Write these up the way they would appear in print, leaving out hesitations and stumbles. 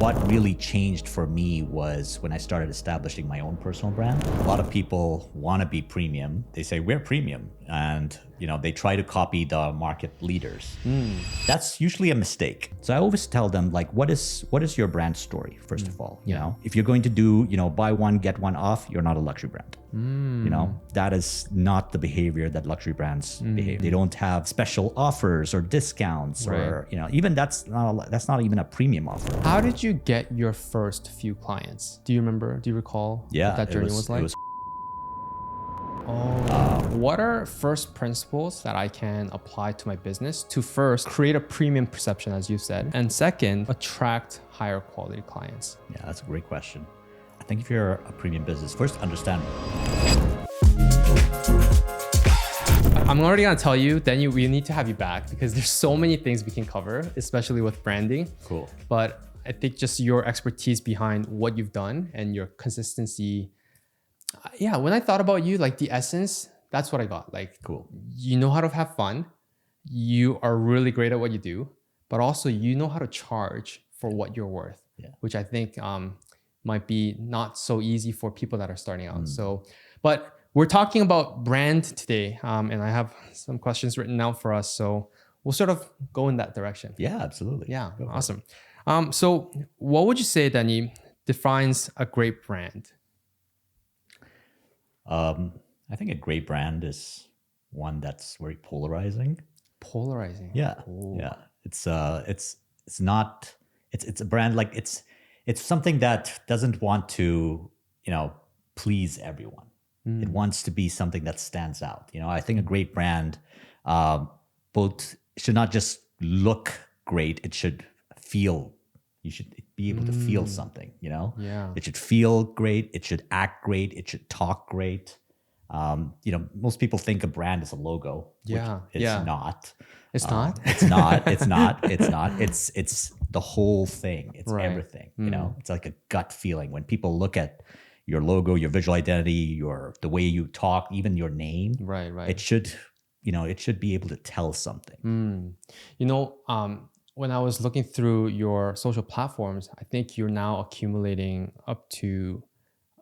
what really changed for me was when I started establishing my own personal brand. A lot of people want to be premium. They say we're premium, and they try to copy the market leaders. That's usually a mistake. So I always tell them, like, what is your brand story first of all? If you're going to do buy one get one off, you're not a luxury brand. That is not the behavior that luxury brands behave. They don't have special offers or discounts, or even that's not even a premium offer. How did you get your first few clients? Do you remember? Do you recall what that journey was like? What are first principles that I can apply to my business to first create a premium perception, as you said, and second, attract higher quality clients? Yeah, that's a great question. I think if you're a premium business, first understand. I'm already gonna tell you, Denny, we need to have you back because there's so many things we can cover, especially with branding. Cool. But I think just your expertise behind what you've done and your consistency. Yeah, when I thought about you, like the essence, that's what I got. Like, cool. You know how to have fun. You are really great at what you do, but also you know how to charge for what you're worth, which I think might be not so easy for people that are starting out. So, but we're talking about brand today, and I have some questions written out for us. So we'll sort of go in that direction. Yeah, absolutely. Yeah, awesome. So what would you say, Denny, defines a great brand? I think a great brand is one that's very polarizing. Polarizing. Yeah. Ooh. Yeah. It's a brand, like it's something that doesn't want to, please everyone. It wants to be something that stands out. I think a great brand, both should not just look great. It should feel, you should be able to feel something, Yeah. It should feel great. It should act great. It should talk great. Most people think a brand is a logo. Yeah. Which it's not. It's not? It's not. It's not. It's not. It's the whole thing. It's everything. It's like a gut feeling when people look at your logo, your visual identity, the way you talk, even your name. Right. It should, it should be able to tell something. When I was looking through your social platforms, I think you're now accumulating up to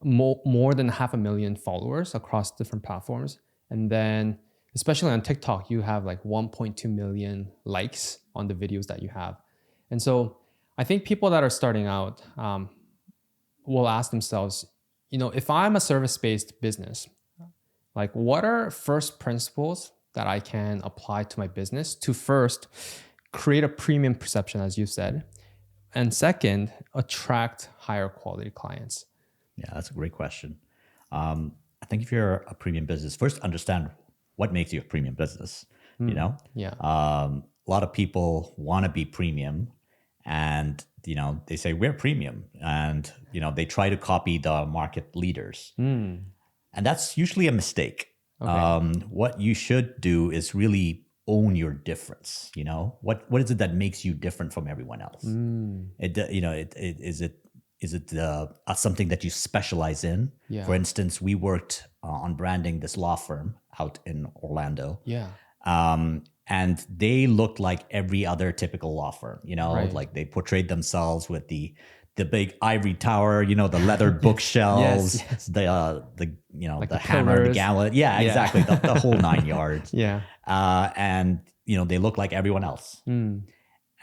more than 500,000 followers across different platforms. And then, especially on TikTok, you have like 1.2 million likes on the videos that you have. And so I think people that are starting out will ask themselves, if I'm a service-based business, like what are first principles that I can apply to my business to first create a premium perception, as you said, and second, attract higher quality clients? Yeah, that's a great question. I think if you're a premium business, first understand what makes you a premium business. Yeah. A lot of people want to be premium, and they say we're premium, and they try to copy the market leaders, and that's usually a mistake. Okay. What you should do is really own your difference. What is it that makes you different from everyone else? Is it something that you specialize in? Yeah. For instance, we worked on branding this law firm out in Orlando. Yeah. And they looked like every other typical law firm, Right. like they portrayed themselves with the big ivory tower, the leather bookshelves, Yes. the Like the the hammer, pillars. the gallant. Yeah, exactly. The whole 9 yards. Yeah. And they look like everyone else.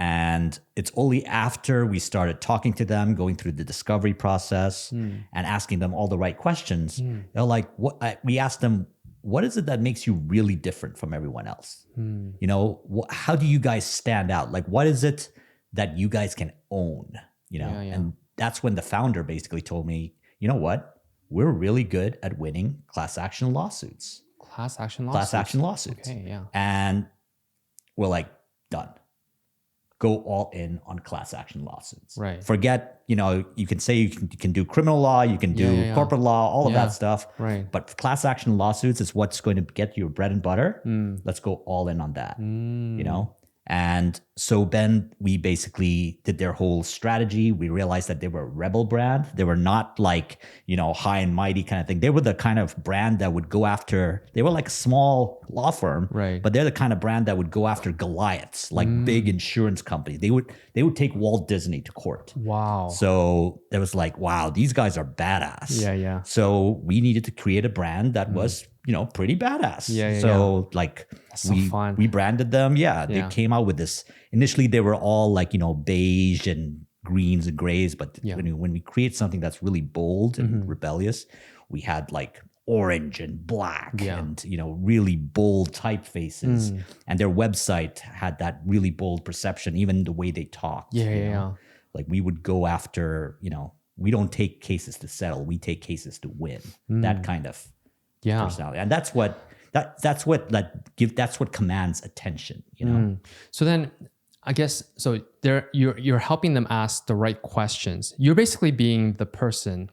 And it's only after we started talking to them, going through the discovery process and asking them all the right questions. They're like, we asked them, what is it that makes you really different from everyone else? How do you guys stand out? Like, what is it that you guys can own? And that's when the founder basically told me, you know what? We're really good at winning class action lawsuits. Class action lawsuits. Okay, yeah. And we're like, done. Go all in on class action lawsuits. Right. Forget, you can say you can do criminal law, you can do corporate law, all of that stuff. Right. But class action lawsuits is what's going to get you your bread and butter. Let's go all in on that. And so then we basically did their whole strategy. We realized that they were a rebel brand. They were not like, high and mighty kind of thing. They were the kind of brand that would go after, they were like a small law firm, Right. but they're the kind of brand that would go after Goliaths, like big insurance companies. They would take Walt Disney to court. Wow. So there was like, wow, these guys are badass. Yeah. So we needed to create a brand that was, pretty badass. Yeah. So like so fun. we branded them. Yeah. They Yeah. came out with this. Initially, they were all like, beige and greens and grays. But when we create something that's really bold and rebellious, we had like orange and black and, really bold typefaces. And their website had that really bold perception, even the way they talked. Yeah. Like we would go after, we don't take cases to settle. We take cases to win. That kind of personality. And that's what commands attention, So then I guess, so you're helping them ask the right questions. You're basically being the person.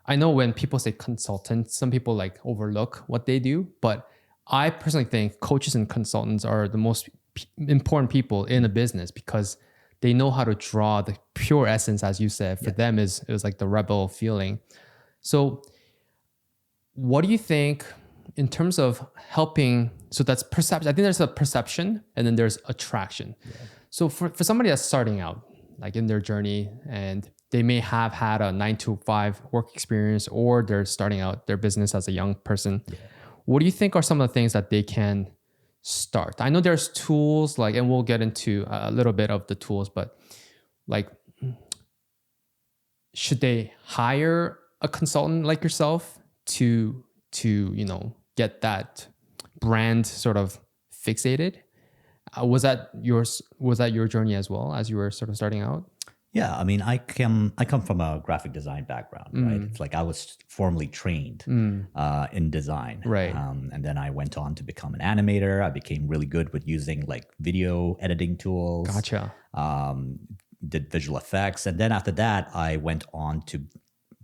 I know when people say consultant, some people like overlook what they do, but I personally think coaches and consultants are the most important people in a business because they know how to draw the pure essence, as you said. For them, it was like the rebel feeling. So what do you think in terms of helping? So that's perception. I think there's a perception and then there's attraction. Yeah. So for somebody that's starting out, like in their journey, and they may have had a 9-to-5 work experience, or they're starting out their business as a young person. Yeah. What do you think are some of the things that they can start? I know there's tools, like, and we'll get into a little bit of the tools, but like, should they hire a consultant like yourself to get that brand sort of fixated? Was that your journey as well as you were sort of starting out? Yeah, I mean, I come from a graphic design background, right? It's like I was formally trained in design, right? And then I went on to become an animator. I became really good with using like video editing tools. Gotcha. Did visual effects, and then after that, I went on to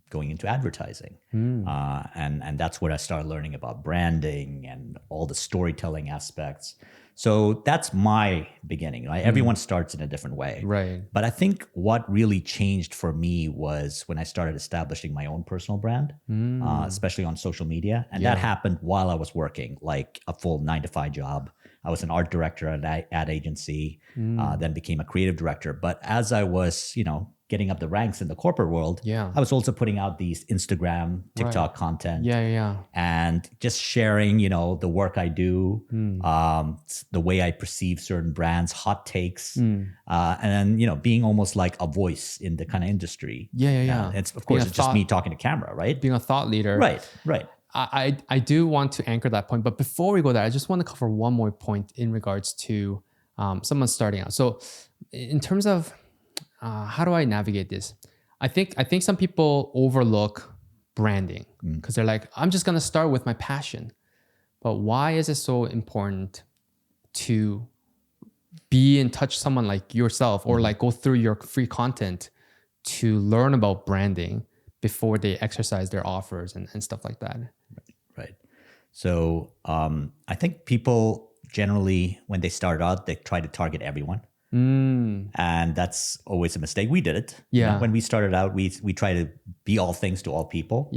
going into advertising, and that's where I started learning about branding and all the storytelling aspects. So that's my beginning. Right? Everyone starts in a different way. Right. But I think what really changed for me was when I started establishing my own personal brand, especially on social media. And that happened while I was working like a full 9-to-5 job. I was an art director at an ad agency, then became a creative director. But as I was, getting up the ranks in the corporate world, I was also putting out these Instagram, TikTok content. And just sharing, the work I do, the way I perceive certain brands, hot takes, and then, being almost like a voice in the kind of industry. It's, of course, it's just me talking to camera, right? Being a thought leader. Right. I do want to anchor that point, but before we go there, I just want to cover one more point in regards to someone starting out. So in terms of how do I navigate this? I think some people overlook branding because they're like, I'm just going to start with my passion. But why is it so important to be in touch with someone like yourself or like go through your free content to learn about branding before they exercise their offers and stuff like that? Right. So I think people generally, when they start out, they try to target everyone. And that's always a mistake. We did it. When we started out, we try to be all things to all people.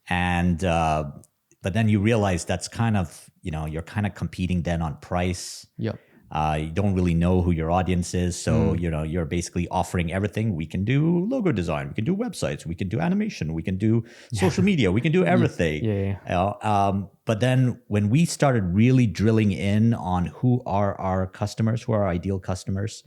And but then you realize that's kind of, you're kind of competing then on price. You don't really know who your audience is. So, you're basically offering everything. We can do logo design. We can do websites. We can do animation. We can do social media. We can do everything. But then when we started really drilling in on who are our customers, who are our ideal customers,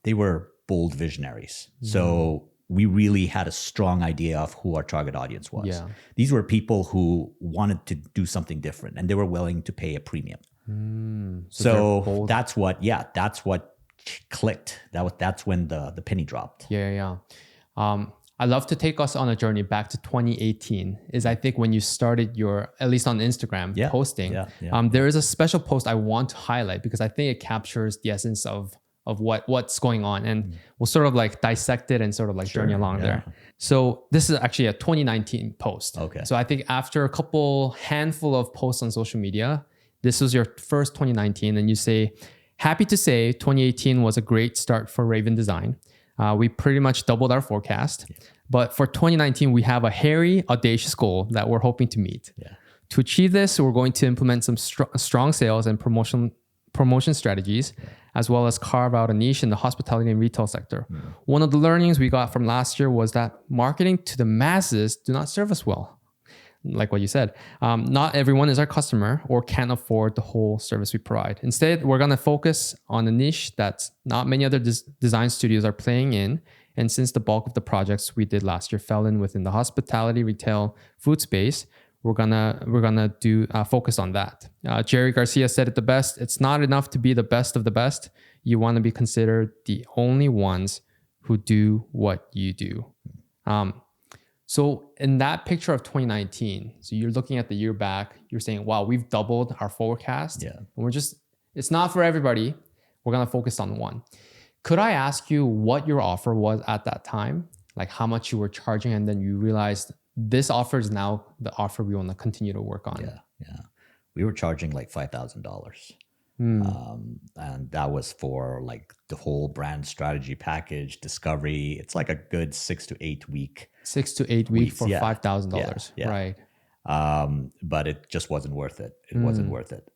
they were bold visionaries. So we really had a strong idea of who our target audience was. These were people who wanted to do something different and they were willing to pay a premium. So that's what clicked. That's when the penny dropped. I'd love to take us on a journey back to 2018 is I think when you started your, at least on Instagram, posting. There is a special post I want to highlight because I think it captures the essence of what's going on, and we'll sort of like dissect it and sort of like journey along there. So this is actually a 2019 post. So I think after a handful of posts on social media, this was your first 2019, and you say, happy to say 2018 was a great start for Rayvn Design. We pretty much doubled our forecast. But for 2019, we have a hairy, audacious goal that we're hoping to meet. Yeah. To achieve this, we're going to implement some strong sales and promotion strategies, as well as carve out a niche in the hospitality and retail sector. One of the learnings we got from last year was that marketing to the masses do not serve us well. Like what you said, not everyone is our customer or can afford the whole service we provide. Instead, we're going to focus on a niche that not many other design studios are playing in. And since the bulk of the projects we did last year fell in within the hospitality, retail, food space, we're gonna do focus on that. Jerry Garcia said it the best. It's not enough to be the best of the best. You want to be considered the only ones who do what you do. So in that picture of 2019, so you're looking at the year back, you're saying, wow, we've doubled our forecast. Yeah. And it's not for everybody. We're gonna focus on one. Could I ask you what your offer was at that time? Like how much you were charging, and then you realized this offer is now the offer we want to continue to work on. Yeah. We were charging like $5,000. And that was for like the whole brand strategy package, discovery. It's like a good 6 to 8 week. 6 to 8 weeks for $5,000. Yeah. Right. But it just wasn't worth it. It wasn't worth it.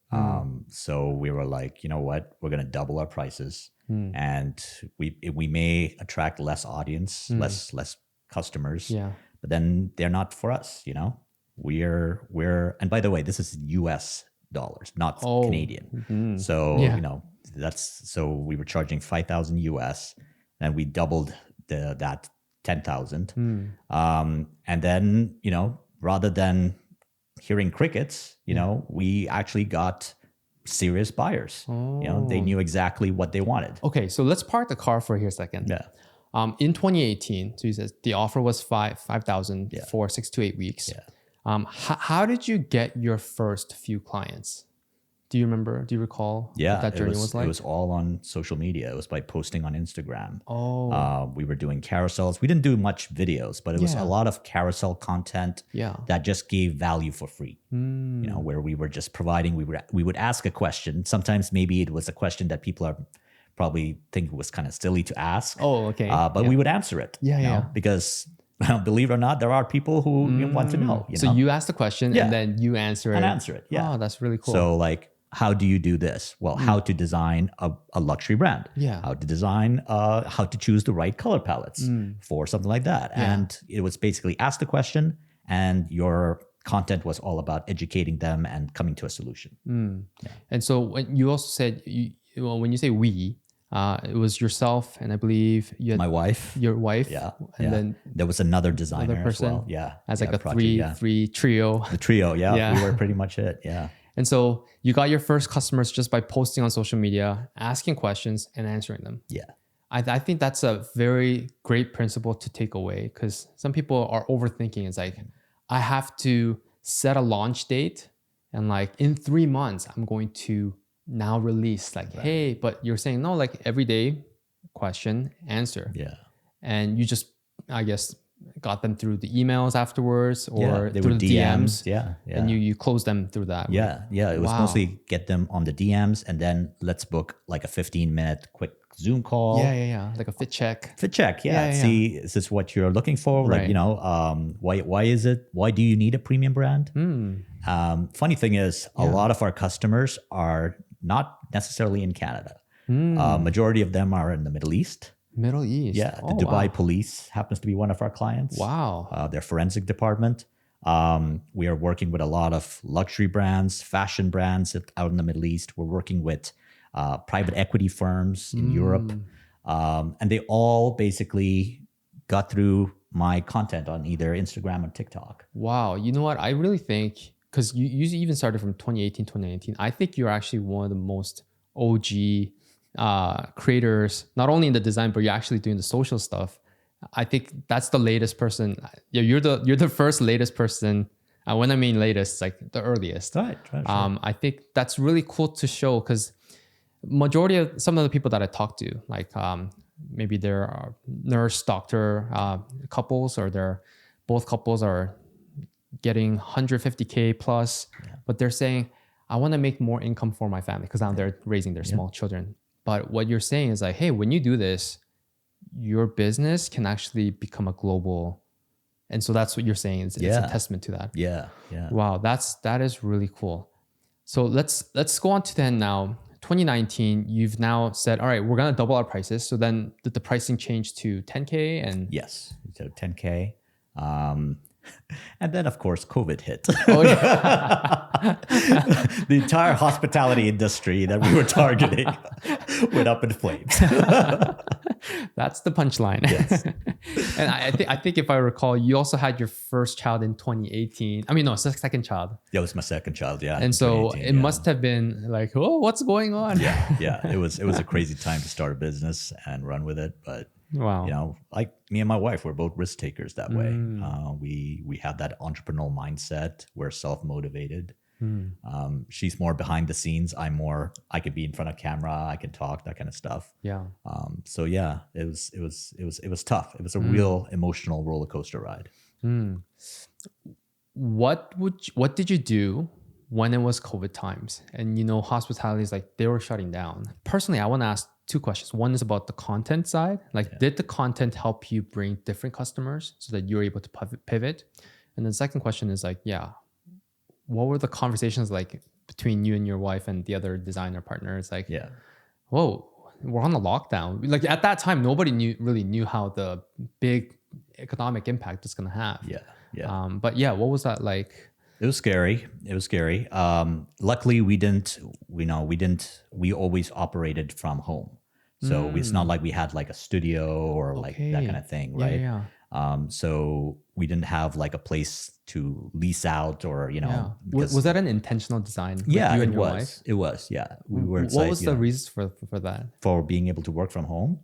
So we were like, you know what? We're going to double our prices, and we may attract less audience, less customers. Yeah. But then they're not for us, you know. We're and by the way, this is US dollars, not Canadian. So you know, so we were charging 5,000 US, and we doubled that 10,000. And then, you know, rather than hearing crickets, you know, we actually got serious buyers. You know, they knew exactly what they wanted. Okay, so let's park the car for here a second. Yeah. In 2018, so he says the offer was 5,000 for 6 to 8 weeks. Yeah. How did you get your first few clients? Do you remember? Do you recall what that journey was like? It was all on social media. It was by posting on Instagram. Oh. We were doing carousels. We didn't do much videos, but it was a lot of carousel content that just gave value for free. You know, where we were just providing, we would ask a question. Sometimes maybe it was a question that people are probably think was kind of silly to ask. Oh, okay. But we would answer it. You know, because believe it or not, there are people who want to know. You so know? you ask the question and then you answer it. Yeah. Oh, that's really cool. So like, how do you do this? Well, how to design a luxury brand. Yeah. How to design, how to choose the right color palettes for something like that. Yeah. And it was basically ask the question, and your content was all about educating them and coming to a solution. And so when you also said, when you say we, it was yourself and I believe you had my wife, your wife, and then there was another designer person as well. Yeah, as like a three trio. The trio, we were pretty much it. Yeah. And so you got your first customers just by posting on social media, asking questions and answering them. Yeah. I think that's a very great principle to take away, because some people are overthinking. It's like, I have to set a launch date and like in 3 months, I'm going to now release like, hey, but you're saying no, like every day, question, answer. Yeah. And you just, I guess, got them through the emails afterwards or through the DMs. Yeah. And you close them through that. Yeah. It was mostly get them on the DMs, and then let's book like a 15-minute quick Zoom call. Yeah. Like a fit check. See, is this what you're looking for? Right. Like, you know, why do you need a premium brand? Funny thing is, a lot of our customers are not necessarily in Canada. Majority of them are in the Middle East. Middle East. Yeah, the Dubai police happens to be one of our clients. Wow. Their forensic department. We are working with a lot of luxury brands, fashion brands out in the Middle East. We're working with private equity firms in Europe. And they all basically got through my content on either Instagram or TikTok. Wow. You know what? I really think, because you even started from 2018, 2019, I think you're actually one of the most OG creators, not only in the design, but you're actually doing the social stuff. I think that's the latest person. You're the first latest person. When I mean latest, like the earliest. Right. I think that's really cool to show, because majority of some of the people that I talk to, like maybe they're nurse doctor couples, or both couples are getting 150K plus, but they're saying, I want to make more income for my family because now they're raising their small children. But what you're saying is like, hey, when you do this, your business can actually become a global. And so that's what you're saying. It's a testament to that. Yeah. Wow, that is really cool. So let's go on to then now. 2019, you've now said, all right, we're gonna double our prices. So then did the pricing change to 10K and Yes, so 10K. And then, of course, COVID hit. oh, yeah. The entire hospitality industry that we were targeting went up in flames. That's the punchline. Yes. And I think if I recall, you also had your first child in 2018. I mean, no, second child. That was my second child, yeah. And so it must have been like, oh, what's going on? Yeah. It was a crazy time to start a business and run with it, but wow. you know, like me and my wife, we're both risk takers that way. We have that entrepreneurial mindset. We're self-motivated. She's more behind the scenes. I'm more, I could be in front of camera, I can talk, that kind of stuff. Yeah. So yeah, it was tough. It was a real emotional roller coaster ride. What did you do when it was COVID times? And you know, hospitality is like they were shutting down. Personally, I want to ask two questions. One is about the content side. Like, did the content help you bring different customers so that you're able to pivot? And then the second question is like, what were the conversations like between you and your wife and the other designer partners? Like, whoa, we're on a lockdown. Like at that time, nobody really knew how the big economic impact it's gonna have. But yeah, what was that like? It was scary. Luckily we always operated from home. So it's not like we had like a studio or like that kind of thing, right? So we didn't have like a place to lease out or, you know. Was that an intentional design? Yeah, you it and your was. wife? It was, yeah. We were. What was the reasons for that? For being able to work from home?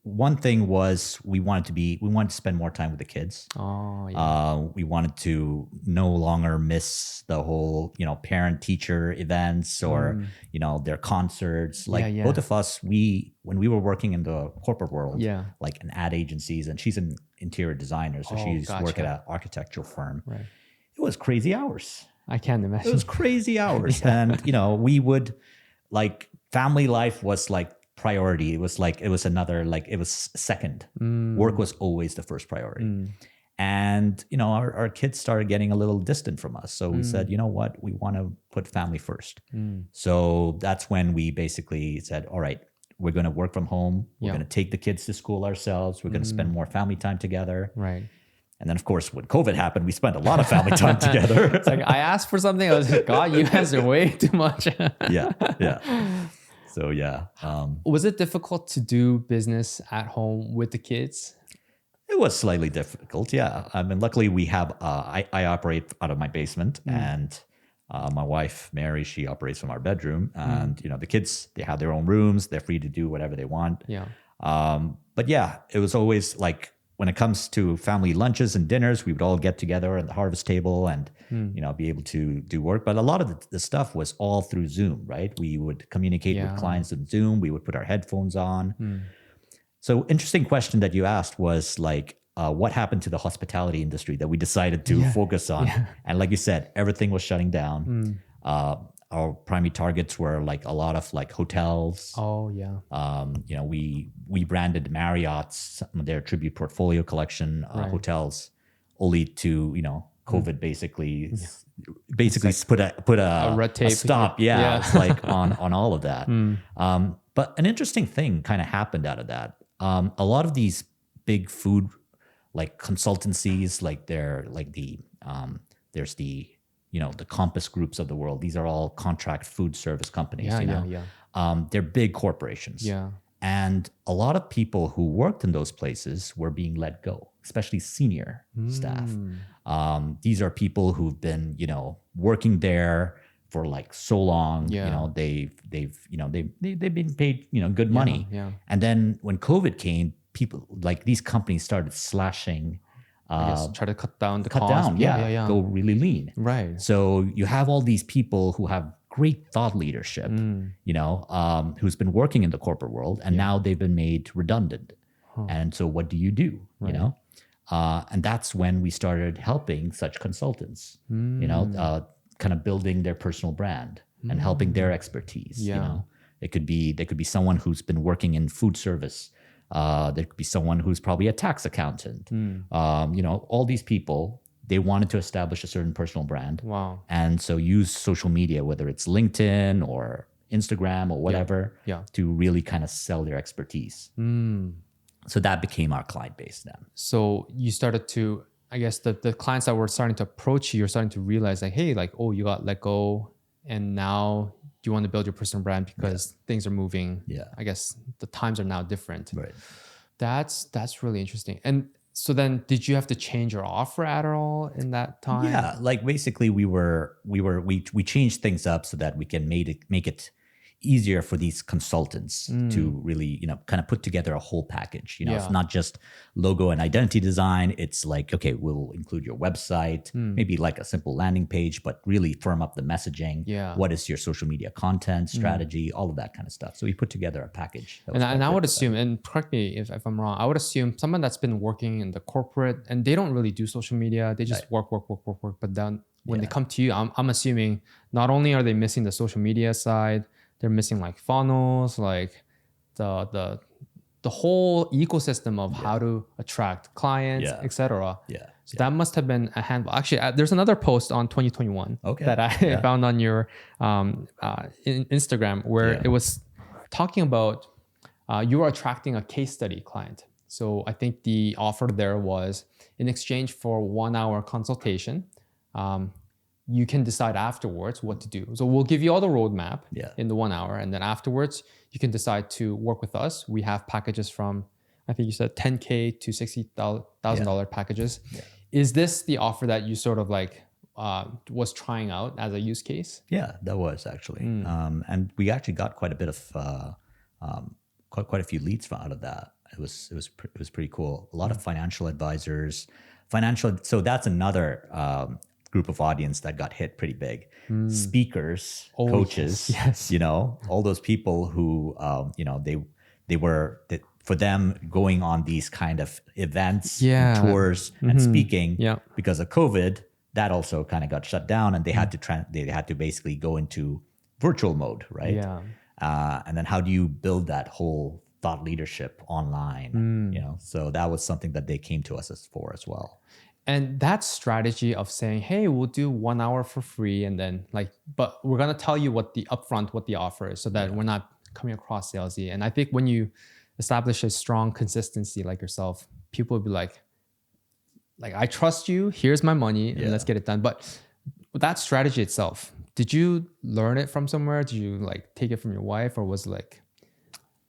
One thing was we wanted to spend more time with the kids. We wanted to no longer miss the whole, you know, parent teacher events or, you know, their concerts. Like both of us, when we were working in the corporate world, like in ad agencies, and she's an interior designer, so she used to work at an architectural firm. Right. It was crazy hours. I can't imagine. It was crazy hours. And, you know, we would like family life was like priority. It was another, like it was second. Work was always the first priority. And, you know, our kids started getting a little distant from us. So we said, you know what, we want to put family first. So that's when we basically said, all right, we're going to work from home. We're going to take the kids to school ourselves. We're going to spend more family time together. Right. And then, of course, when COVID happened, we spent a lot of family time together. It's like, I asked for something. I was like, God, you guys are way too much. Yeah. So, yeah. Was it difficult to do business at home with the kids? It was slightly difficult, yeah. I mean, luckily we have, I operate out of my basement and my wife, Mary, she operates from our bedroom. And, you know, the kids, they have their own rooms. They're free to do whatever they want. Yeah. But yeah, it was always like, when it comes to family lunches and dinners, we would all get together at the harvest table and, you know, be able to do work. But a lot of the stuff was all through Zoom, right? We would communicate with clients on Zoom. We would put our headphones on. So interesting question that you asked was like, what happened to the hospitality industry that we decided to focus on? And like you said, everything was shutting down. Our primary targets were like a lot of like hotels. You know, we branded Marriott's, their tribute portfolio collection hotels, only to, you know, COVID basically like put a red tape, a stop. It's like on all of that. But an interesting thing kind of happened out of that. A lot of these big food like consultancies, like there's the, you know, the Compass groups of the world. These are all contract food service companies, they're big corporations. And a lot of people who worked in those places were being let go, especially senior staff. These are people who've been, you know, working there for like so long. You know, they've been paid, you know, good money. And then when COVID came, people like these companies started slashing. Try to cut down the cost. Go really lean. Right. So you have all these people who have great thought leadership, you know, who's been working in the corporate world, and now they've been made redundant. And so what do? You know? And that's when we started helping such consultants. You know, kind of building their personal brand and helping their expertise. You Yeah. know, they could be someone who's been working in food service. There could be someone who's probably a tax accountant. You know, all these people, they wanted to establish a certain personal brand. Wow. And so use social media, whether it's LinkedIn or Instagram or whatever, Yeah. to really kind of sell their expertise. So that became our client base then. So you started to, I guess the clients that were starting to approach you, you're starting to realize like, hey, like, oh, you got let go and now you want to build your personal brand because things are moving. Yeah. I guess the times are now different. Right. That's really interesting. And so then did you have to change your offer at all in that time? Yeah, like basically we changed things up so that we can make it easier for these consultants to really, you know, kind of put together a whole package. You know, it's not just logo and identity design. It's like, okay, we'll include your website, maybe like a simple landing page, but really firm up the messaging. Yeah. What is your social media content strategy, all of that kind of stuff. So we put together a package. And I would assume, and correct me if I'm wrong, I would assume someone that's been working in the corporate and they don't really do social media, they just work. But then when they come to you, I'm assuming not only are they missing the social media side, they're missing like funnels, like the whole ecosystem of how to attract clients, etc. Yeah. So that must have been a handful. Actually, there's another post on 2021 that I found on your Instagram where it was talking about you were attracting a case study client. So I think the offer there was in exchange for 1 hour consultation, you can decide afterwards what to do. So we'll give you all the roadmap in the 1 hour. And then afterwards, you can decide to work with us. We have packages from, I think you said $10K to $60,000 packages. Yeah. Is this the offer that you sort of like was trying out as a use case? Yeah, that was actually. And we actually got quite a bit of, quite a few leads out of that. It was pretty cool. A lot of financial advisors, so that's another group of audience that got hit pretty big. Speakers, coaches, you know, all those people who, you know, for them going on these kind of events, and tours and speaking because of COVID, that also kind of got shut down and they had to basically go into virtual mode, right? Yeah. And then how do you build that whole thought leadership online, you know? So that was something that they came to us for as well. And that strategy of saying, hey, we'll do 1 hour for free and then but we're going to tell you what the offer is so that we're not coming across salesy. And I think when you establish a strong consistency like yourself, people will be like, I trust you, here's my money and let's get it done. But that strategy itself, did you learn it from somewhere? Did you take it from your wife or was it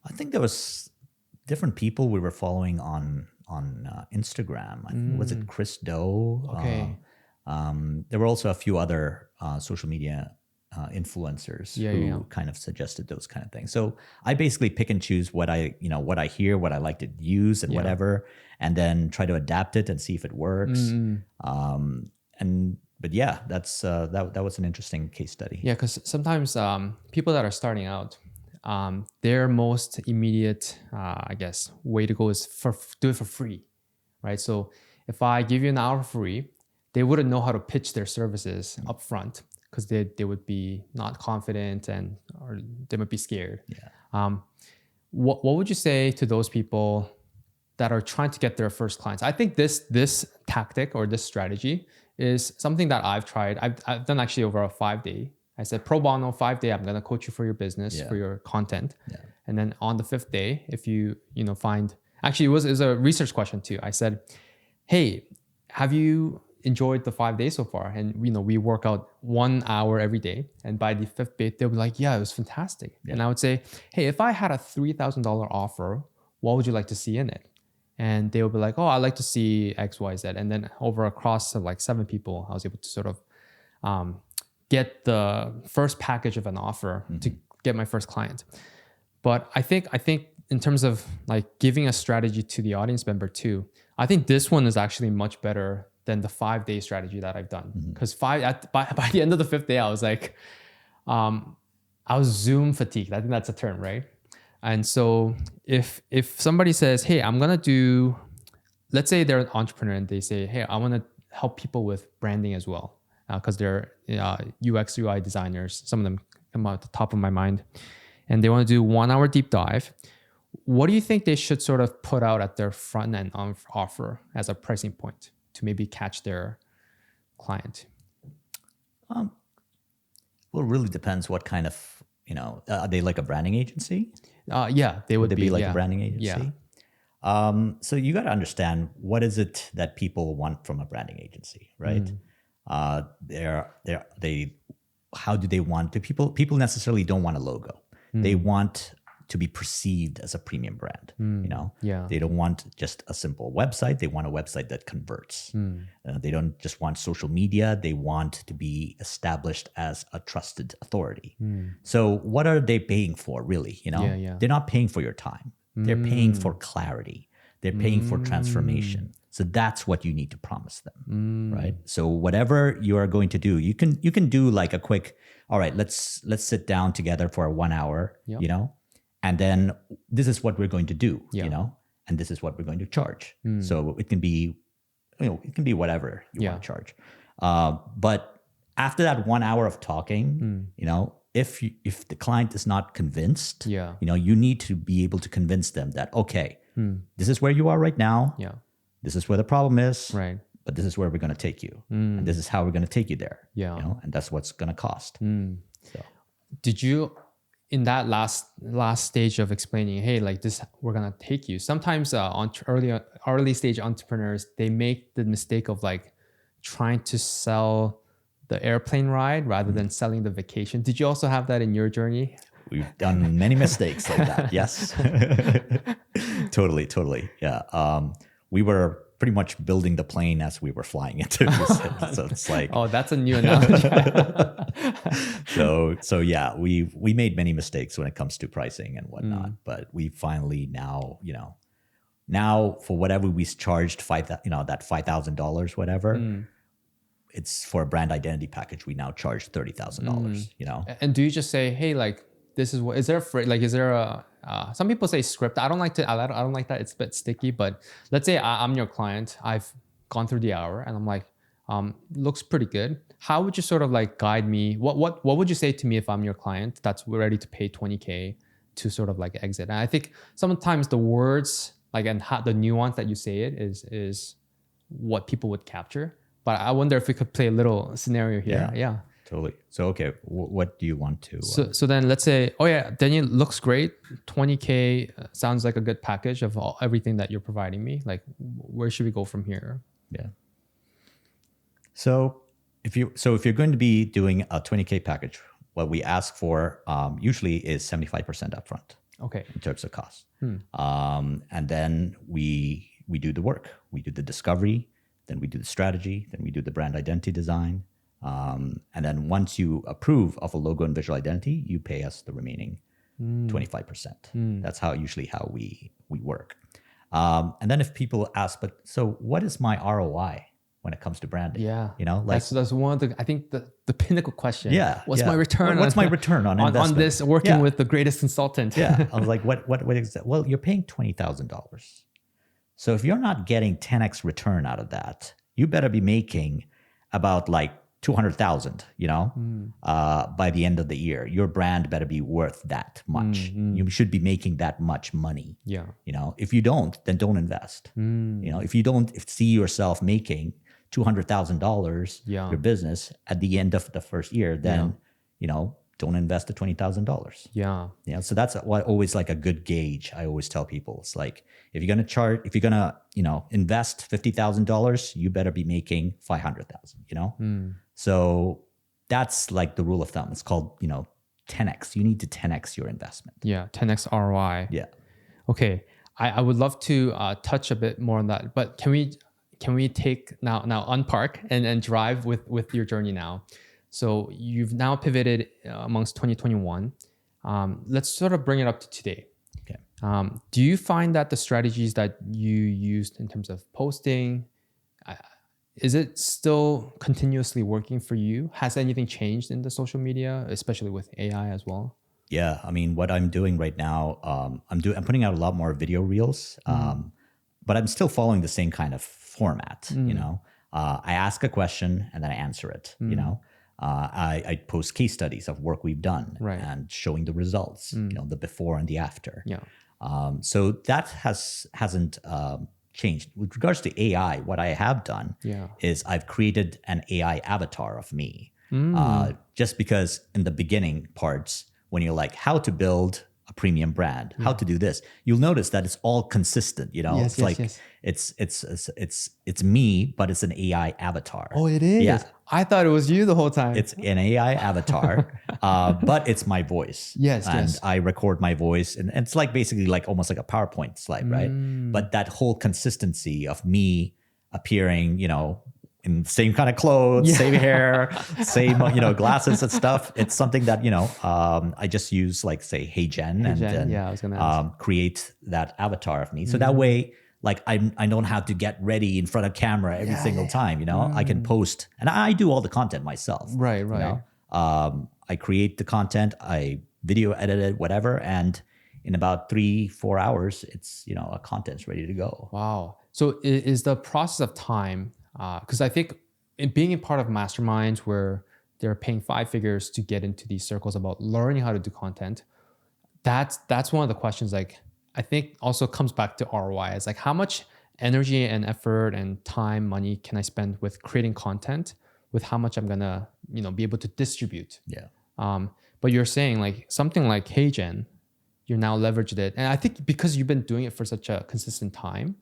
I think there was different people we were following on Instagram. I think, was it Chris Doe? Okay. There were also a few other social media influencers who kind of suggested those kind of things. So I basically pick and choose what I hear, what I like to use and whatever, and then try to adapt it and see if it works. But yeah, that was an interesting case study. Yeah, because sometimes people that are starting out, their most immediate, I guess, way to go is do it for free, right? So if I give you an hour for free, they wouldn't know how to pitch their services up front because they would be not confident or they might be scared. Yeah. What would you say to those people that are trying to get their first clients? I think this tactic or this strategy is something that I've tried. I've done actually over a 5-day. I said, pro bono, 5-day, I'm going to coach you for your business, for your content. Yeah. And then on the 5th day, if you find, actually it was a research question too. I said, hey, have you enjoyed the 5 days so far? And we work out 1 hour every day. And by the 5th day, they'll be like, yeah, it was fantastic. Yeah. And I would say, hey, if I had a $3,000 offer, what would you like to see in it? And they would be like, oh, I'd like to see X, Y, Z. And then across 7 people, I was able to sort of get the first package of an offer to get my first client. But I think in terms of giving a strategy to the audience member too, I think this one is actually much better than the 5-day strategy that I've done. Because by the end of the 5th day, I was I was Zoom fatigued. I think that's a term, right? And so if somebody says, hey, I'm gonna do, let's say they're an entrepreneur and they say, hey, I want to help people with branding as well. because they're UX UI designers. Some of them come out the top of my mind, and they want to do 1 hour deep dive. What do you think they should sort of put out at their front end offer as a pricing point to maybe catch their client? Well, it really depends what kind of, are they like a branding agency? Yeah, they would be like yeah. a branding agency. Yeah. So you got to understand, what is it that people want from a branding agency, right? How do they want to? People necessarily don't want a logo. They want to be perceived as a premium brand. They don't want just a simple website. They want a website that converts. They don't just want social media. They want to be established as a trusted authority. So what are they paying for, really? They're not paying for your time. They're paying for clarity. They're paying for transformation. So that's what you need to promise them, right? So whatever you are going to do, you can do like a quick, all right, let's sit down together for 1 hour, and then this is what we're going to do, and this is what we're going to charge. So it can be, whatever you want to charge. But after that 1 hour of talking, if the client is not convinced, you need to be able to convince them that, okay, this is where you are right now. This is where the problem is. Right. But this is where we're going to take you. And this is how we're going to take you there. And that's what's going to cost. So. Did you, in that last stage of explaining, hey, like this, we're going to take you. Sometimes early stage entrepreneurs, they make the mistake of like trying to sell the airplane ride rather than selling the vacation. Did you also have that in your journey? We've done many mistakes like that. Yes. Totally. Yeah. We were pretty much building the plane as we were flying into it. So it's like, oh, that's a new analogy. so yeah, we made many mistakes when it comes to pricing and whatnot, but we finally now for whatever we charged that $5,000, whatever, it's for a brand identity package. We now charge $30,000, And do you just say, hey, like, this is what, is there a, some people say script. I don't like that. It's a bit sticky, but let's say I'm your client. I've gone through the hour and I'm like, looks pretty good. How would you sort of like guide me? What would you say to me if I'm your client that's ready to pay $20K to sort of like exit? And I think sometimes the words like, and how the nuance that you say it is what people would capture. But I wonder if we could play a little scenario here. Yeah. Totally. So, okay, what do you want to? So then let's say, oh yeah, Denny looks great. $20K sounds like a good package of everything that you're providing me. Like, where should we go from here? Yeah. So if you're going to be doing a $20K package, what we ask for usually is 75% upfront. Okay. In terms of cost. And then we do the work. We do the discovery, then we do the strategy, then we do the brand identity design. And then once you approve of a logo and visual identity, you pay us the remaining 25%. That's usually how we work. And then if people ask, but so what is my ROI when it comes to branding? Yeah. Like that's one of the, I think the pinnacle question. Yeah. What's my return? What's my return on investment? On this working with the greatest consultant? Yeah. I was like, what is that? Well, you're paying $20,000. So if you're not getting 10x return out of that, you better be making about like 200,000, by the end of the year. Your brand better be worth that much. You should be making that much money. Yeah. If you don't, then don't invest. If you don't see yourself making $200,000 your business at the end of the first year, then don't invest the $20,000. Yeah. So that's always like a good gauge. I always tell people, it's like, if you're going to invest $50,000, you better be making 500,000, So that's like the rule of thumb. It's called, 10x. You need to 10x your investment. Yeah. 10x ROI. Yeah. Okay. I would love to touch a bit more on that, but can we take now unpark and drive with your journey now? So you've now pivoted amongst 2021. Let's sort of bring it up to today. Okay. Do you find that the strategies that you used in terms of posting, is it still continuously working for you? Has anything changed in the social media, especially with AI as well? Yeah, I mean, what I'm doing right now, I'm putting out a lot more video reels, but I'm still following the same kind of format. I ask a question and then I answer it. You know, I post case studies of work we've done Right. and showing the results. You know, the before and the after. Yeah. So that hasn't changed. With regards to AI, what I have done is I've created an AI avatar of me. Just because in the beginning parts, when you're like how to build a premium brand, how to do this, you'll notice that it's all consistent. You know, Yes, it's like it's me, but it's an AI avatar. Oh, it is. Yeah. I thought it was you the whole time. It's an AI avatar, but it's my voice. Yes, and yes. I record my voice, and it's like basically like almost like a PowerPoint slide, right? But that whole consistency of me appearing, you know, in the same kind of clothes, same hair, same glasses and stuff. It's something that I just use like say HeyGen and then I was gonna ask. create that avatar of me. So that way, like I don't have to get ready in front of camera every single time. You know, I can post, and I do all the content myself. Right. You know? I create the content, I video edit it, whatever, and in about 3-4 hours, it's a content's ready to go. Wow. So is the process of time, because I think being a part of masterminds where they're paying 5 figures to get into these circles about learning how to do content, that's one of the questions. Like I think also comes back to ROI. It's like how much energy and effort and time, money can I spend with creating content, with how much I'm gonna be able to distribute. Yeah. But you're saying like something like HeyGen, you're now leveraged it, and I think because you've been doing it for such a consistent time,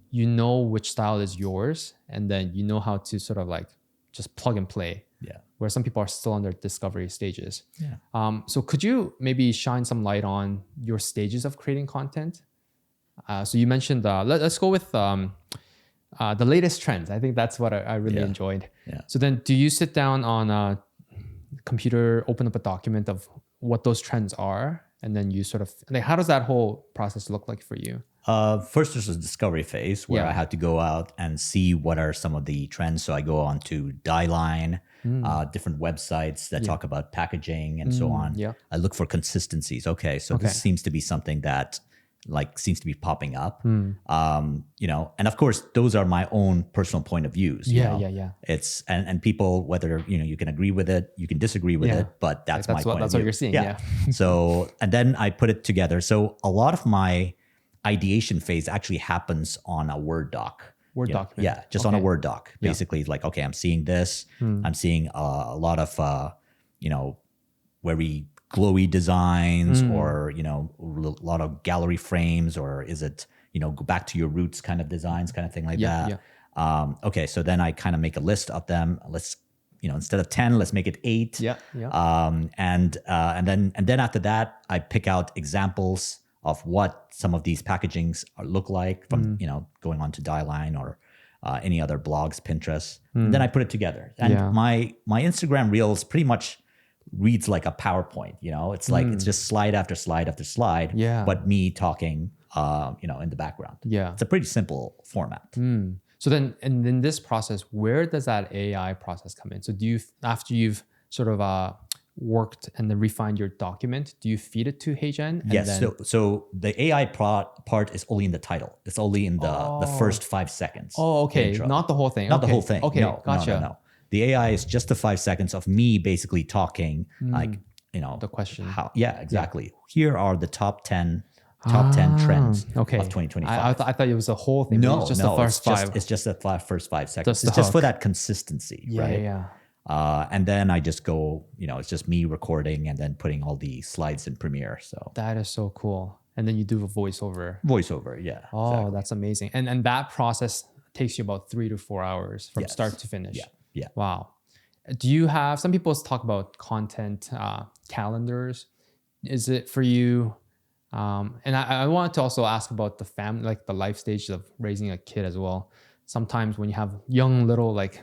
you know which style is yours, and then you know how to sort of like just plug and play. Yeah. Where some people are still on their discovery stages. Yeah. So could you maybe shine some light on your stages of creating content? So you mentioned, let's go with the latest trends. I think that's what I really enjoyed. Yeah. So then do you sit down on a computer, open up a document of what those trends are, and then you sort of like, how does that whole process look like for you? First, there's a discovery phase where I had to go out and see what are some of the trends. So I go on to Dieline, different websites that talk about packaging and so on. Yeah. I look for consistencies. Okay, so this seems to be something that like seems to be popping up. And of course, those are my own personal point of views. Yeah. It's and people, whether you can agree with it, you can disagree with it, but that's my point of view. That's what you're seeing. Yeah. So and then I put it together. So a lot of my ideation phase actually happens on a Word doc. Document. Yeah, just on a Word doc. Basically, like, okay, I'm seeing this. I'm seeing a lot of, very glowy designs or, a lot of gallery frames, or is it, go back to your roots kind of designs, kind of thing like that. Yeah. Okay, so then I kind of make a list of them. Let's, instead of 10, let's make it 8. Yeah. And then after that, I pick out examples of what some of these packagings look like from, going on to Dieline or any other blogs, Pinterest. And then I put it together. And my Instagram Reels pretty much reads like a PowerPoint, it's like, it's just slide after slide after slide, but me talking, in the background. Yeah. It's a pretty simple format. So then, and in this process, where does that AI process come in? So do you, after you've sort of worked and then refined your document, do you feed it to HeyGen? Yes. So the AI part is only in the title. It's only in the first 5 seconds. Oh, okay. Intro. Not the whole thing. Not the whole thing. Okay. No, Gotcha. No. The AI is just the 5 seconds of me basically talking, like, the question. How? Yeah, exactly. Here are the top 10 trends of 2025. I thought it was the whole thing. No, it was just the first 5. It's just the first 5 seconds. Just it's just for that consistency, right? Yeah. And then I just go, it's just me recording and then putting all the slides in Premiere. So that is so cool. And then you do a voiceover. Yeah. Oh, exactly. That's amazing. And that process takes you about 3 to 4 hours from start to finish. Yeah. Wow. Do you have, some people talk about content calendars. Is it for you? And I wanted to also ask about the family, like the life stage of raising a kid as well. Sometimes when you have young little, like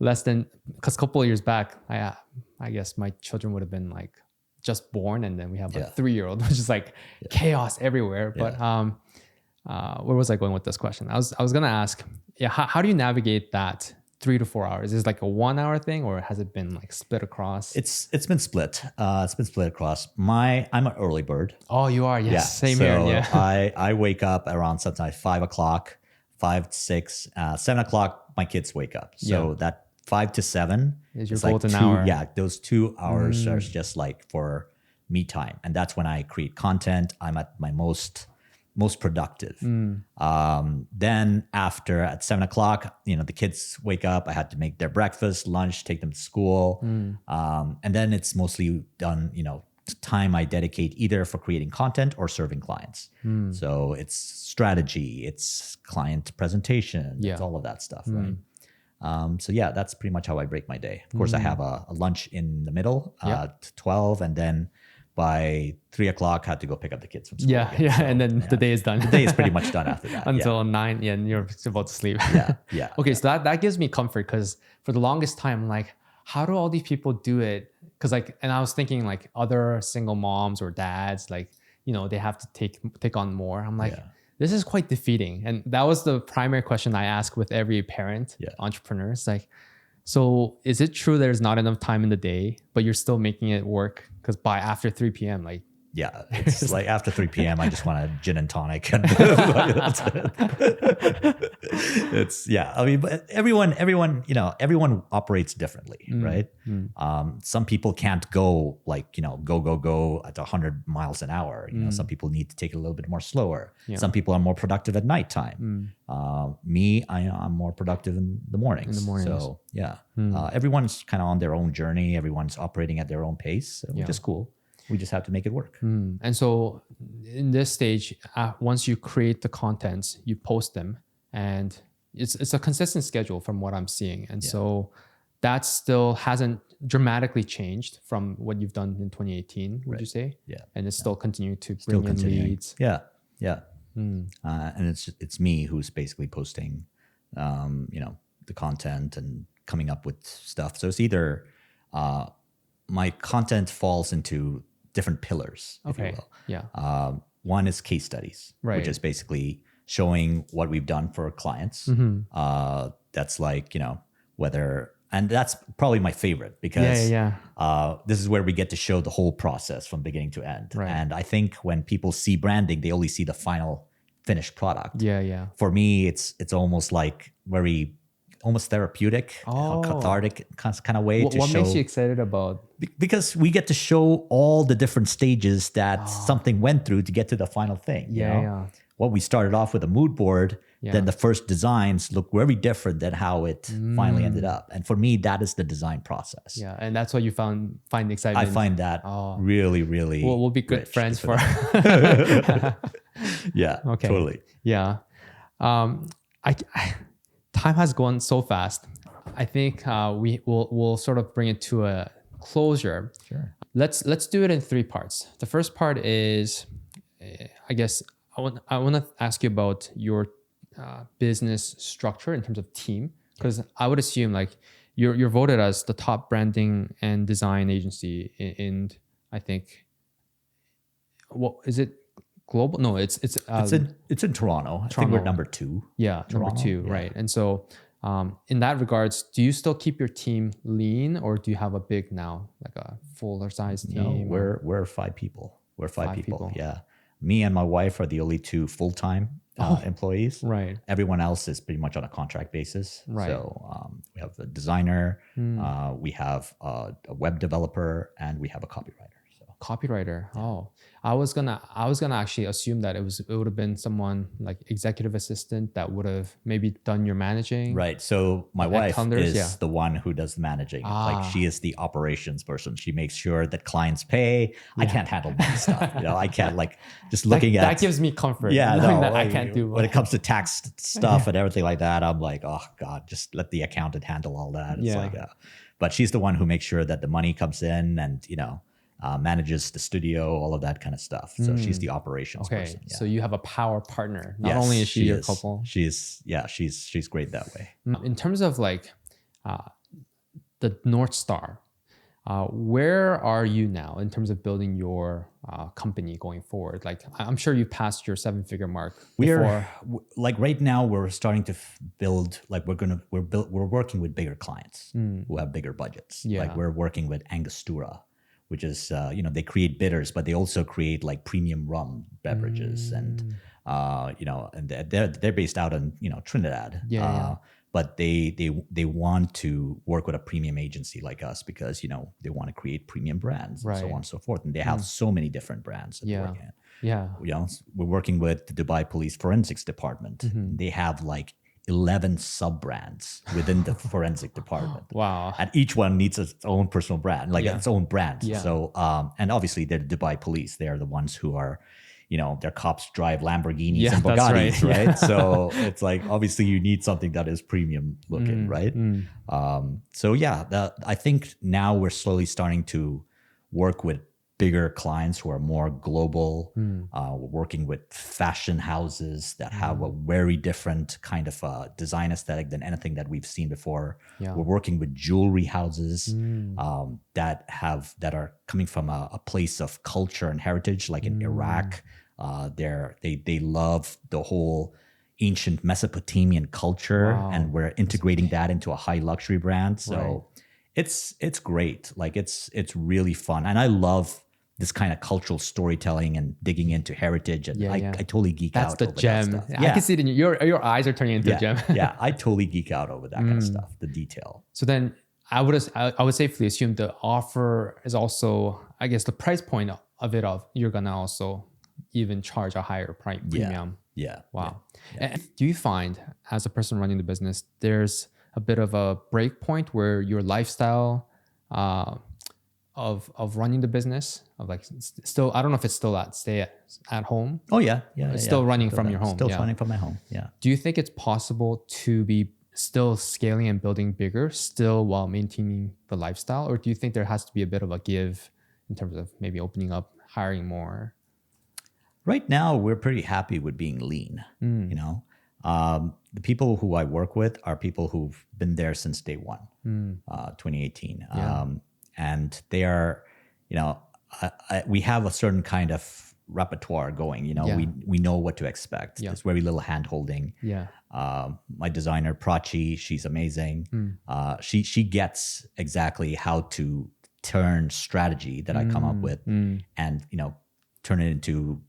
less than, because a couple of years back, I guess my children would have been like just born, and then we have a 3-year-old, which is like chaos everywhere. But where was I going with this question? I was gonna ask, how do you navigate that 3 to 4 hours? Is it like a 1 hour thing, or has it been like split across? It's been split. It's been split across. I'm an early bird. Oh, you are? Yes. Yeah. Same here. Yeah. I wake up around sometimes 5 o'clock. 5 to 6, 7 o'clock, my kids wake up. So that 5 to 7 is your like golden hour. Yeah, those 2 hours are just like for me time. And that's when I create content. I'm at my most productive. Then after at 7 o'clock, the kids wake up. I had to make their breakfast, lunch, take them to school. And then it's mostly done, time I dedicate either for creating content or serving clients. So it's strategy, it's client presentation, it's all of that stuff, right? So yeah, that's pretty much how I break my day. Of course, I have a lunch in the middle, to 12, and then by 3 o'clock, had to go pick up the kids from school. So, and then the day is done. The day is pretty much done after that. Until 9, and you're about to sleep. Yeah. Okay, so that gives me comfort, because for the longest time, I'm like, how do all these people do it? Because and I was thinking like other single moms or dads, like, they have to take on more. I'm like, this is quite defeating. And that was the primary question I ask with every parent, entrepreneur. It's like, so is it true there's not enough time in the day, but you're still making it work? Because by after 3 p.m., like, yeah, it's like after 3 p.m., I just want a gin and tonic. And it's, I mean, but everyone operates differently, right? Some people can't go like, go at 100 miles an hour. Some people need to take it a little bit more slower. Some people are more productive at nighttime. Me, I'm more productive in the mornings. So everyone's kind of on their own journey. Everyone's operating at their own pace, which is cool. We just have to make it work. And so in this stage, once you create the contents, you post them, and it's a consistent schedule from what I'm seeing. And so that still hasn't dramatically changed from what you've done in 2018, would you say? Yeah. And it's still continuing to bring in leads. Yeah. And it's me who's basically posting, the content and coming up with stuff. So it's either my content falls into different pillars, if you will. One is case studies, which is basically showing what we've done for clients. That's like, and that's probably my favorite, because this is where we get to show the whole process from beginning to end. And I think when people see branding, they only see the final finished product. For me, it's almost like almost therapeutic, cathartic kind of way to show. What makes you excited about? Because we get to show all the different stages that something went through to get to the final thing. What we started off with a mood board, then the first designs look very different than how it finally ended up. And for me, that is the design process. And that's what you find excitement. I find that really, really. We'll be good friends for. Totally. Time has gone so fast. I think we'll sort of bring it to a closure. Sure. Let's do it in 3 parts. The first part is, I guess I want to ask you about your business structure in terms of team, because I would assume like you're voted as the top branding and design agency in I think, what is it? Global? No, it's in Toronto. I think we're number 2. Toronto, number 2, right? And so, in that regards, do you still keep your team lean, or do you have a big now, like a fuller size team? No, we're 5 people. We're 5 people. Yeah, me and my wife are the only 2 full-time employees. Right. Everyone else is pretty much on a contract basis. Right. So we have a designer, we have a web developer, and we have a copywriter. Copywriter. I was gonna actually assume that it would have been someone like executive assistant that would have maybe done your managing. Right. So my wife is the one who does the managing. Like, she is the operations person. She makes sure that clients pay. I can't handle that stuff. I can't, like, just looking at that gives me comfort. I can't do when it comes to tax stuff and everything like that. I'm like, oh God, just let the accountant handle all that. It's like, but she's the one who makes sure that the money comes in and manages the studio, all of that kind of stuff. So she's the operations person. So you have a power partner. Not only is she your couple. She's great that way. In terms of like the North Star, where are you now in terms of building your company going forward? Like, I'm sure you passed your 7-figure mark. We're like, right now we're starting to build, like, we're working with bigger clients who have bigger budgets. Like, we're working with Angostura, which is, they create bitters, but they also create like premium rum beverages. And and they're based out in Trinidad. But they want to work with a premium agency like us because they want to create premium brands and so on and so forth. And they have so many different brands that they're working in. We're working with the Dubai Police Forensics Department. They have like 11 sub brands within the forensic department. Wow. And each one needs its own personal brand, like its own brand. So, and obviously they're the Dubai Police. They're the ones who are, their cops drive Lamborghinis and Bugattis, right? So it's like, obviously you need something that is premium looking, right? So I think now we're slowly starting to work with bigger clients who are more global. We're working with fashion houses that have a very different kind of design aesthetic than anything that we've seen before. We're working with jewelry houses that are coming from a place of culture and heritage, like in Iraq. They love the whole ancient Mesopotamian culture, and we're integrating that into a high luxury brand. So it's great. Like it's really fun, and I love this kind of cultural storytelling and digging into heritage. And I totally geek out. That's the gem. That stuff. I can see it in your eyes are turning into a gem. I totally geek out over that kind of stuff, the detail. So then I would safely assume the offer is also, I guess, the price point of you're gonna also even charge a higher premium. Wow. And do you find, as a person running the business, there's a bit of a break point where your lifestyle of running the business, of like still, I don't know if it's still stay at home. Oh yeah. It's still running from your home. Still running from my home. Yeah. Do you think it's possible to be still scaling and building bigger, still while maintaining the lifestyle, or do you think there has to be a bit of a give in terms of maybe opening up, hiring more? Right now, we're pretty happy with being lean. The people who I work with are people who've been there since day one, 2018. And they are, we have a certain kind of repertoire going. We know what to expect. There's very little hand holding. My designer Prachi, she's amazing. She gets exactly how to turn strategy that I come up with and turn it into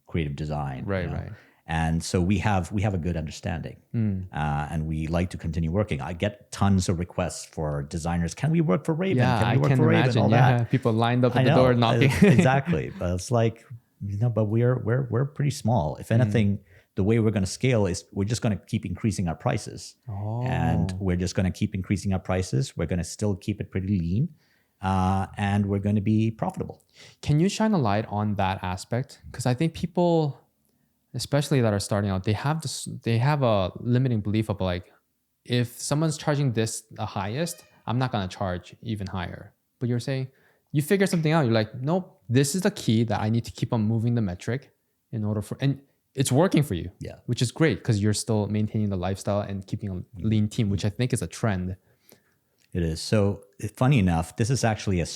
creative design. Right. And so we have a good understanding, and we like to continue working. I get tons of requests for designers. Can we work for Rayvn? Can we work for Rayvn? All that. People lined up at the door knocking. Exactly, but it's like, but we're pretty small. If anything, the way we're going to scale is we're just going to keep increasing our prices, and we're just going to keep increasing our prices. We're going to still keep it pretty lean, and we're going to be profitable. Can you shine a light on that aspect? Because I think people, especially that are starting out, they have a limiting belief of like, if someone's charging this the highest, I'm not going to charge even higher. But you're saying you figure something out. You're like, nope, this is the key that I need to keep on moving the metric in order for, and it's working for you, which is great because you're still maintaining the lifestyle and keeping a lean team, which I think is a trend. It is. So funny enough, this is actually a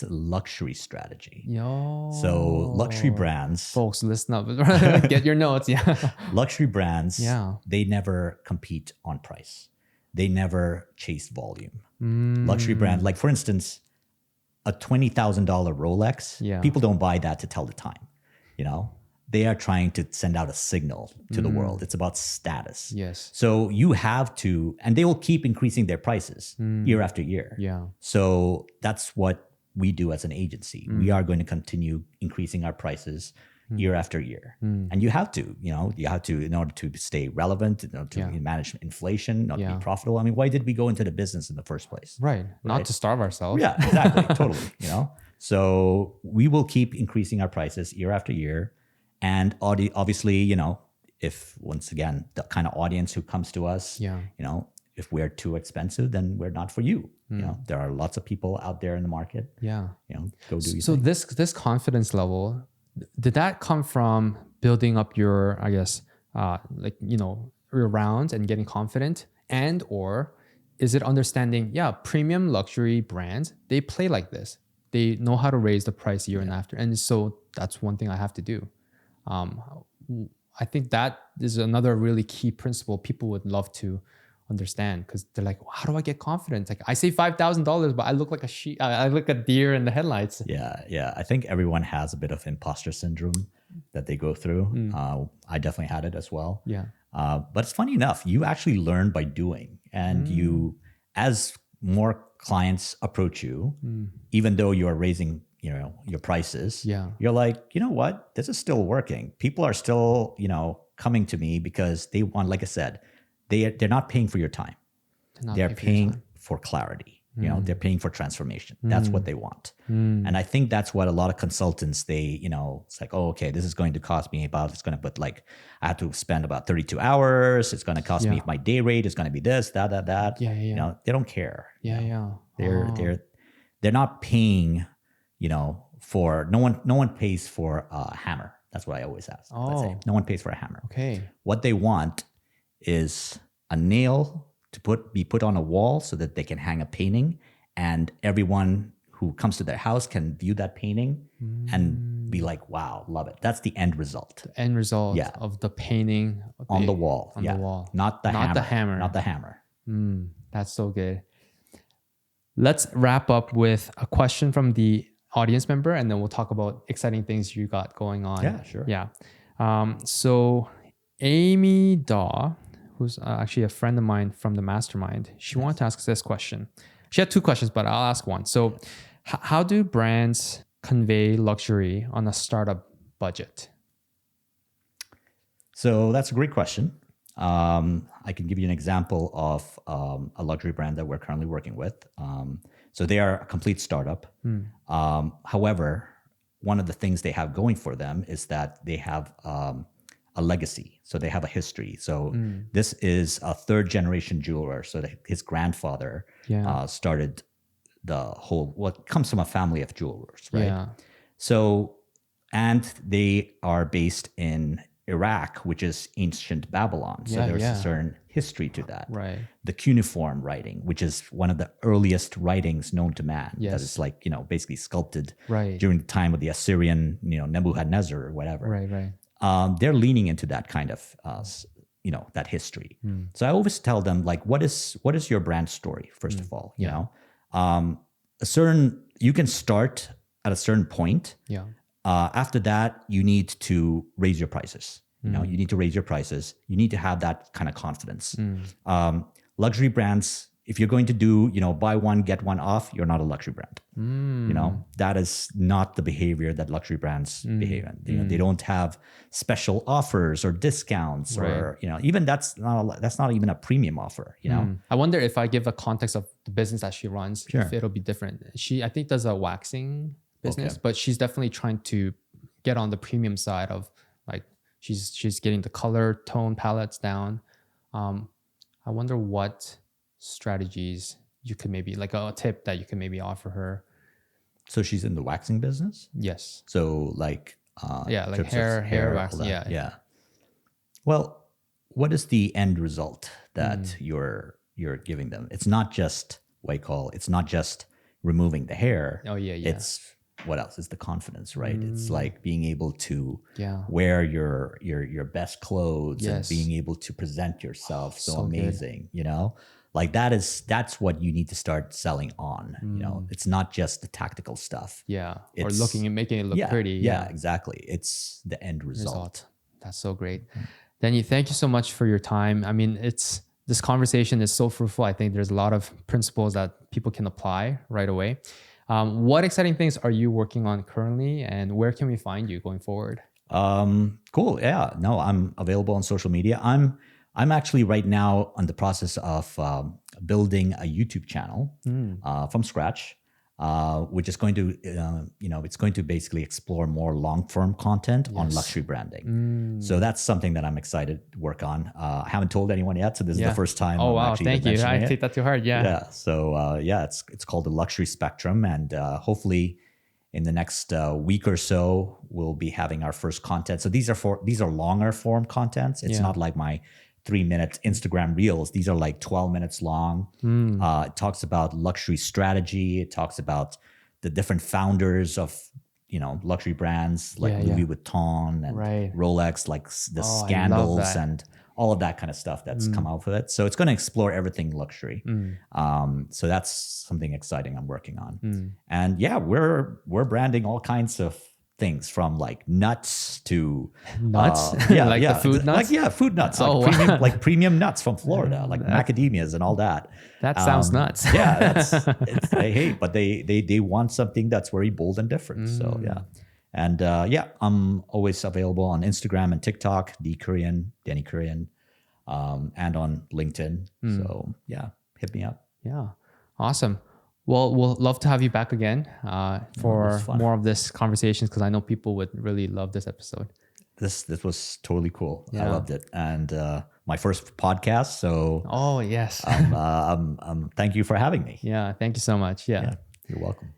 luxury strategy. So luxury brands. Folks, listen up. Get your notes. Luxury brands, they never compete on price. They never chase volume. Luxury brand, like for instance, a $20,000 Rolex, people don't buy that to tell the time. They are trying to send out a signal to the world. It's about status. Yes. So you have to, and they will keep increasing their prices year after year. So that's what we do as an agency. We are going to continue increasing our prices year after year. And you have to, in order to stay relevant, to manage inflation, not to be profitable. I mean, why did we go into the business in the first place? Right. Not to starve ourselves. Yeah, exactly. Totally. So we will keep increasing our prices year after year. And obviously, if once again, the kind of audience who comes to us, if we're too expensive, then we're not for you. There are lots of people out there in the market. Go do your thing. So this confidence level, did that come from building up your, I guess, your rounds and getting confident, and or is it understanding, premium luxury brands, they play like this. They know how to raise the price year and after. And so that's one thing I have to do. I think that is another really key principle people would love to understand, because they're like, how do I get confidence? Like, I say $5,000, but I look like I look a deer in the headlights. Yeah. I think everyone has a bit of imposter syndrome. that they go through. I definitely had it as well. Yeah. But it's funny enough, you actually learn by doing, and you, as more clients approach you, even though you are raising, your prices, you're like, you know what, this is still working. People are still, coming to me because they want, like I said, they're not paying for your time. They're paying for clarity. They're paying for transformation. That's what they want. And I think that's what a lot of consultants, it's like, oh, okay, this is going to cost me I have to spend about 32 hours. It's going to cost me, my day rate is going to be this, that. They don't care. They're not paying, for, no one pays for a hammer. That's what I always ask. Oh. No one pays for a hammer. Okay. What they want is a nail to be put on a wall so that they can hang a painting, and everyone who comes to their house can view that painting and be like, wow, love it. That's the end result. The end result of the painting on the wall. On the wall. Not the hammer. Not the hammer. That's so good. Let's wrap up with a question from the audience member, and then we'll talk about exciting things you got going on. Yeah, sure. Yeah. So Amy Daw, who's actually a friend of mine from the mastermind, she wanted to ask this question. She had two questions, but I'll ask one. So how do brands convey luxury on a startup budget? So that's a great question. I can give you an example of a luxury brand that we're currently working with. So they are a complete startup. However, one of the things they have going for them is that they have a legacy. So they have a history. So this is a third generation jeweler. So his grandfather started the whole, what comes from a family of jewelers, right? Yeah. So, and they are based in Iraq, which is ancient Babylon. So there's a certain history to that. Right. The cuneiform writing, which is one of the earliest writings known to man. Yes. That is like, basically sculpted Right. during the time of the Assyrian, Nebuchadnezzar or whatever. Right. They're leaning into that kind of, that history. So I always tell them, like, what is your brand story, first of all, you can start at a certain point. Yeah. After that, you need to raise your prices. You need to raise your prices. You need to have that kind of confidence. Luxury brands, if you're going to do, buy one, get one off, you're not a luxury brand. That is not the behavior that luxury brands behave in. They don't have special offers or discounts, or, even that's not even a premium offer, I wonder if I give a context of the business that she runs, if it'll be different. She, I think, does a waxing business, but she's definitely trying to get on the premium side of, like, she's getting the color tone palettes down. I wonder what strategies you could maybe, like a tip that you could maybe offer her. So she's in the waxing business? Yes. So like like hair waxing. Yeah. Well, what is the end result that you're giving them? It's not just it's not just removing the hair. Oh yeah. It's what else? It's the confidence, right? It's like being able to wear your best clothes and being able to present yourself so amazing, like that's what you need to start selling on. It's not just the tactical stuff. Or looking and making it look pretty. Yeah, exactly. It's the end result. That's so great. Denny, thank you so much for your time. I mean, this conversation is so fruitful. I think there's a lot of principles that people can apply right away. What exciting things are you working on currently, and where can we find you going forward? Cool. Yeah. No, I'm available on social media. I'm actually right now on the process of building a YouTube channel from scratch, which is going to, it's going to basically explore more long-form content on luxury branding. So that's something that I'm excited to work on. I haven't told anyone yet, so this is the first time. Oh, wow. Thank you. I take that too hard. Yeah. So it's called the Luxury Spectrum, and hopefully in the next week or so, we'll be having our first content. So these are longer form contents. It's not like my 3-minute Instagram reels. These are like 12 minutes long. It talks about luxury strategy. It talks about the different founders of, luxury brands like Louis Vuitton and Rolex, like the scandals and all of that kind of stuff that's come out of it. So it's going to explore everything luxury. So that's something exciting I'm working on. And we're branding all kinds of things from like nuts to Nuts? yeah, Like the yeah, food nuts? like food nuts, like Oh, wow. premium, like premium nuts from Florida, like macadamias and all that. That sounds nuts. Yeah, it's hey, but they want something that's very bold and different. So yeah, and yeah, I'm always available on Instagram and TikTok, Denny Kurien, and on LinkedIn. So yeah, hit me up. Yeah. Awesome. Well, we'll love to have you back again for more of this conversations, because I know people would really love this episode. This was totally cool. I Yeah. loved it, and my first podcast. So Oh, yes. thank you for having me. Yeah. Thank you so much. Yeah. You're welcome.